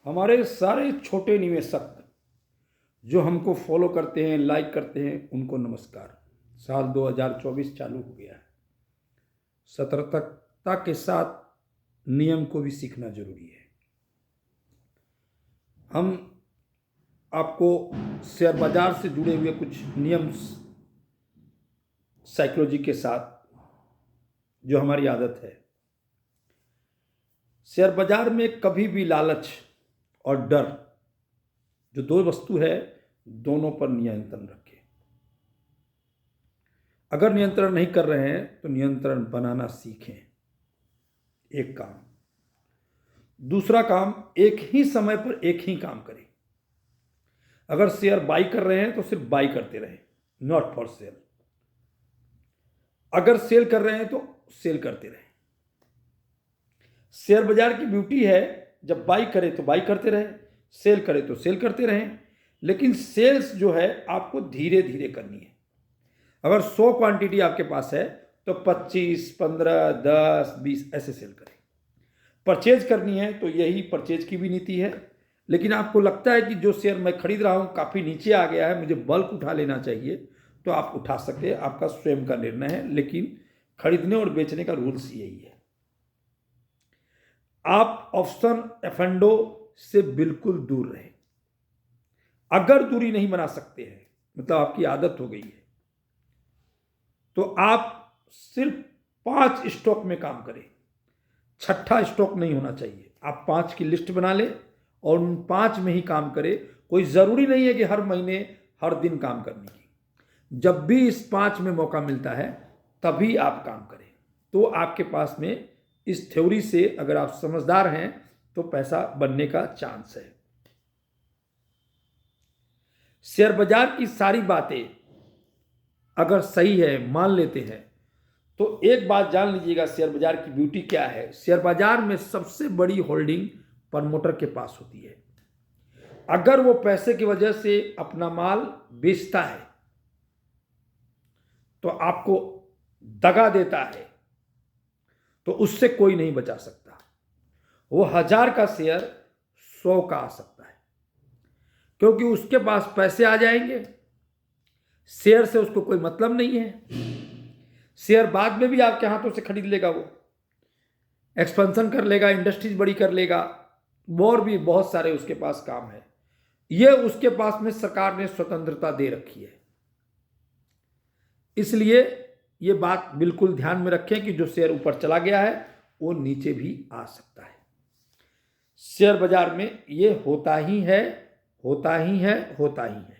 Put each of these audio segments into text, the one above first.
हमारे सारे छोटे निवेशक जो हमको फॉलो करते हैं, लाइक करते हैं, उनको नमस्कार। साल 2024 चालू हो गया है। सतर्कता के साथ नियम को भी सीखना जरूरी है। हम आपको शेयर बाजार से जुड़े हुए कुछ नियम साइकोलॉजी के साथ, जो हमारी आदत है। शेयर बाजार में कभी भी लालच और डर, जो दो वस्तु है, दोनों पर नियंत्रण रखें। अगर नियंत्रण नहीं कर रहे हैं तो नियंत्रण बनाना सीखें। एक काम। दूसरा काम, एक ही समय पर एक ही काम करें। अगर शेयर बाई कर रहे हैं तो सिर्फ बाई करते रहें, नॉट फॉर सेल। अगर सेल कर रहे हैं तो सेल करते रहें। शेयर बाजार की ब्यूटी है, जब बाई करे तो बाई करते रहें, सेल करे तो सेल करते रहें। लेकिन सेल्स जो है आपको धीरे धीरे करनी है। अगर 100 क्वांटिटी आपके पास है तो 25, 15, 10, 20 ऐसे सेल करें। परचेज करनी है तो यही परचेज की भी नीति है। लेकिन आपको लगता है कि जो शेयर मैं खरीद रहा हूं काफ़ी नीचे आ गया है, मुझे बल्क उठा लेना चाहिए, तो आप उठा सकते हैं। आपका स्वयं का निर्णय है, लेकिन खरीदने और बेचने का रूल्स यही है। आप ऑप्शन एफएंडो से बिल्कुल दूर रहें। अगर दूरी नहीं बना सकते हैं, मतलब आपकी आदत हो गई है, तो आप सिर्फ 5 स्टॉक में काम करें। छठा स्टॉक नहीं होना चाहिए। आप 5 की लिस्ट बना लें और उन 5 में ही काम करें। कोई ज़रूरी नहीं है कि हर महीने हर दिन काम करने की। जब भी इस 5 में मौका मिलता है तभी आप काम करें। तो आपके पास में इस थ्योरी से, अगर आप समझदार हैं, तो पैसा बनने का चांस है। शेयर बाजार की सारी बातें अगर सही है, मान लेते हैं, तो एक बात जान लीजिएगा, शेयर बाजार की ब्यूटी क्या है। शेयर बाजार में सबसे बड़ी होल्डिंग प्रमोटर के पास होती है। अगर वो पैसे की वजह से अपना माल बेचता है तो आपको दगा देता है, तो उससे कोई नहीं बचा सकता। वो 1000 का शेयर 100 का आ सकता है, क्योंकि उसके पास पैसे आ जाएंगे। शेयर से उसको कोई मतलब नहीं है। शेयर बाद में भी आपके हाथों से खरीद लेगा, वो एक्सपेंशन कर लेगा, इंडस्ट्रीज बड़ी कर लेगा, और भी बहुत सारे उसके पास काम है। ये उसके पास में सरकार ने स्वतंत्रता दे रखी है। इसलिए ये बात बिल्कुल ध्यान में रखें कि जो शेयर ऊपर चला गया है वो नीचे भी आ सकता है। शेयर बाजार में ये होता ही है, होता ही है, होता ही है।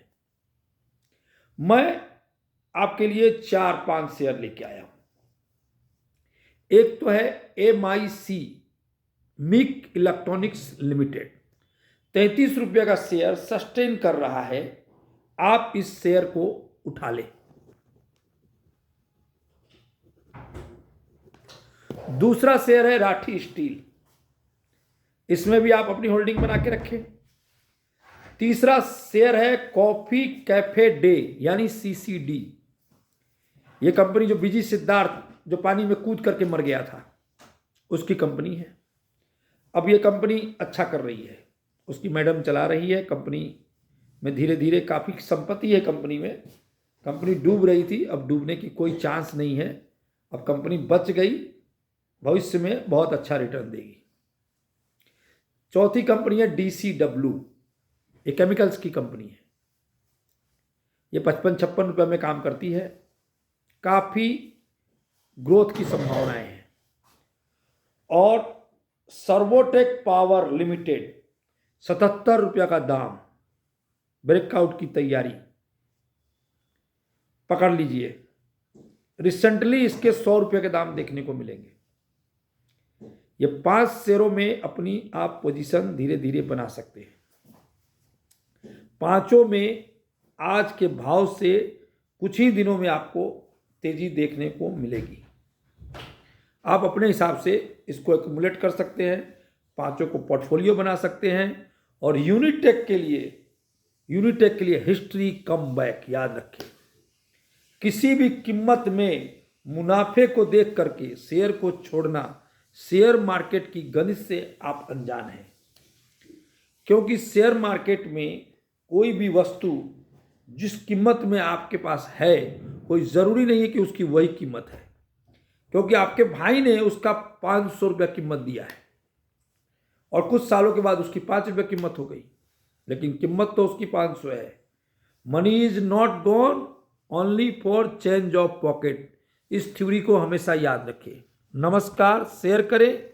मैं आपके लिए 4-5 शेयर लेके आया हूं। एक तो है MIC, मिक इलेक्ट्रॉनिक्स लिमिटेड। 33 रुपये का शेयर सस्टेन कर रहा है। आप इस शेयर को उठा लें। दूसरा शेयर है राठी स्टील। इसमें भी आप अपनी होल्डिंग बना के रखें। तीसरा शेयर है कॉफी कैफे डे, यानी CCD। यह कंपनी जो बीजी सिद्धार्थ, जो पानी में कूद करके मर गया था, उसकी कंपनी है। अब यह कंपनी अच्छा कर रही है, उसकी मैडम चला रही है। कंपनी में धीरे धीरे काफ़ी संपत्ति है कंपनी में। कंपनी डूब रही थी, अब डूबने की कोई चांस नहीं है। अब कंपनी बच गई, भविष्य में बहुत अच्छा रिटर्न देगी। चौथी कंपनी है DCW, ये केमिकल्स की कंपनी है। ये 55-56 रुपये में काम करती है। काफ़ी ग्रोथ की संभावनाएं हैं। और सर्वोटेक पावर लिमिटेड, 77 रुपये का दाम, ब्रेकआउट की तैयारी, पकड़ लीजिए। रिसेंटली इसके 100 रुपये के दाम देखने को मिलेंगे। ये 5 शेयरों में अपनी आप पोजीशन धीरे धीरे बना सकते हैं। पांचों में आज के भाव से कुछ ही दिनों में आपको तेजी देखने को मिलेगी। आप अपने हिसाब से इसको एक्युमुलेट कर सकते हैं, पांचों को पोर्टफोलियो बना सकते हैं। और यूनिटेक के लिए हिस्ट्री कम बैक याद रखें। किसी भी कीमत में मुनाफे को देख करके शेयर को छोड़ना, शेयर मार्केट की गणित से आप अनजान हैं। क्योंकि शेयर मार्केट में कोई भी वस्तु जिस कीमत में आपके पास है, कोई ज़रूरी नहीं है कि उसकी वही कीमत है, क्योंकि आपके भाई ने उसका 500 रुपया कीमत दिया है और कुछ सालों के बाद उसकी 5 रुपये कीमत हो गई, लेकिन कीमत तो उसकी 500 है। Money is not gone only for change of pocket. इस थ्योरी को हमेशा याद रखें। नमस्कार, शेयर करें।